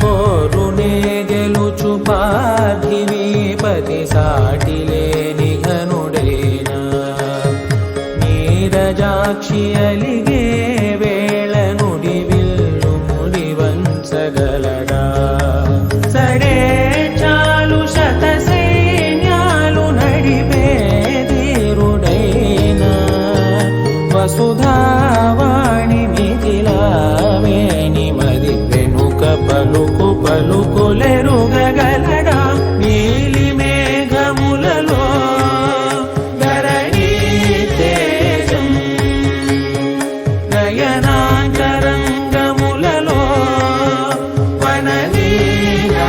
పోరునే గెలుచు పార్థివీపతి సాటిలేని ఘనుడైనా నీరజాక్షి అలిగే వేళ నుడి విల్లు ముడి వంచగలడా సడే చాలు శత సైన్యాలు నడిపే ధీరుడైనా వసుధావాణి మిథిలావేణి మది వెనుక పలుకు పలుకులెరుగగలడా నీలి మేఘములలో ధరణీ తేజం నయనాంతరంగములలో వననీనాదం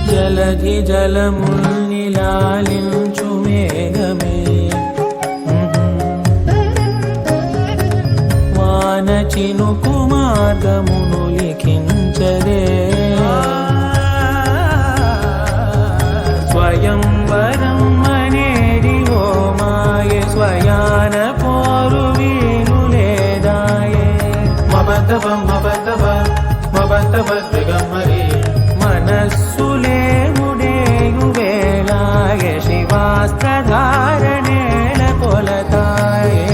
జలధి జలముల్ని లాలించు మేఘమే వాన చినుకు మార్గమును లిఖించరే స్వయంవరం అనేది ఓ మాయే స్వయాన పోరు వీలు లేదాయే మబద్దబం మబద్దబ మబద్దబ దిగమ్మరి మనస్సులే ముడేయు వేళాయ శివాస్త్రధారణేల కొలతాయే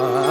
ఆ